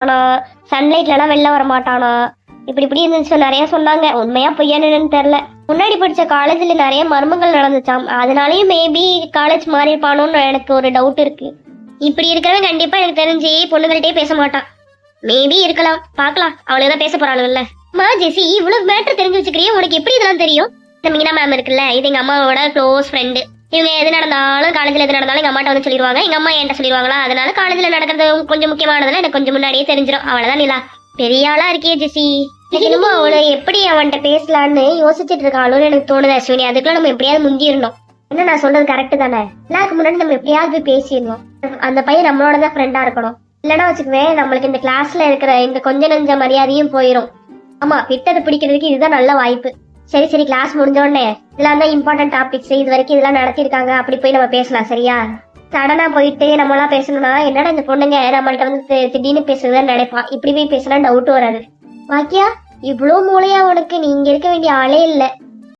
ஆனா சன்லைட்லலாம் வெளில வர மாட்டானா, இப்படி இருந்துச்சு நிறைய சொன்னாங்க. உண்மையா பொய்யானு தெரியல. முன்னாடி படிச்ச காலேஜ்ல நிறைய மர்மங்கள் நடந்துச்சாம். அதனாலயும் மேபி காலேஜ் மாறி இருப்பானோன்னு எனக்கு ஒரு டவுட் இருக்கு. இப்படி இருக்கிறவன் கண்டிப்பா எனக்கு தெரிஞ்சு பொண்ணுகள்கிட்டயே பேச மாட்டான். மேபி இருக்கலாம், பாக்கலாம். அவளுதான் பேச போறாளுல்ல. மா ஜெசி, இவ்வளவு மேட்டர் தெரிஞ்சு வச்சுக்கிறியே, உனக்கு எப்படி இதெல்லாம் தெரியும்? இந்த மீனா மேம் இருக்குல்ல, இது எங்க அம்மாவோட க்ளோஸ் ஃப்ரெண்டு. இவங்க எது நடந்தாலும் காலேஜ்ல எது நடந்தாலும் எங்க அம்மாட்ட வந்து சொல்லிடுவாங்க. எங்க அம்மா என்கிட்ட சொல்லிடுவாங்களா, அதனால காலேஜ்ல நடக்கிறது கொஞ்சம் முக்கியமானதுல எனக்கு கொஞ்சம் முன்னாடியே தெரிஞ்சிடும். அவ்வளவுதான் நிலா. பெரிய ஆளா இருக்கே ஜெசி. என்னமோ அவளை எப்படி அவன்கிட்ட பேசலான்னு யோசிச்சுட்டு இருக்காளோன்னு எனக்கு தோணுது அஸ்வினி. அதுக்குள்ள நம்ம எப்படியாவது முந்திடணும். என்ன நான் சொல்றது கரெக்ட் தானே? எல்லாருக்கு முன்னாடி நம்ம எப்படியாவது போய் பேசிடணும். அந்த பையன் நம்மளோட தான் ஃப்ரெண்டா இருக்கணும். இல்லைன்னா வச்சுக்குவேன், நம்மளுக்கு இந்த கிளாஸ்ல இருக்கிற இந்த கொஞ்ச நெஞ்ச மரியாதையும் போயிடும். ஆமா, விட்டதை பிடிக்கிறதுக்கு இதுதான் நல்ல வாய்ப்பு. சரி சரி, கிளாஸ் முடிஞ்ச உடனே இதெல்லாம் தான் இம்பார்ட்டன்ட் டாபிக்ஸ், இது வரைக்கும் இதெல்லாம் நடத்திருக்காங்க, அப்படி போய் நம்ம பேசலாம். சரியா? சடனா போயிட்டு நம்ம எல்லாம் பேசணும்னா என்னடா இந்த பொண்ணுங்க நம்மள்ட்ட வந்து திடீர்னு பேசுறதுன்னு நினைப்பா. இப்படி போய் பேசினா டவுட் வராது. வாக்கியா, இவ்வளவு மூளையா உனக்கு? நீ இங்க இருக்க வேண்டிய ஆளே இல்ல.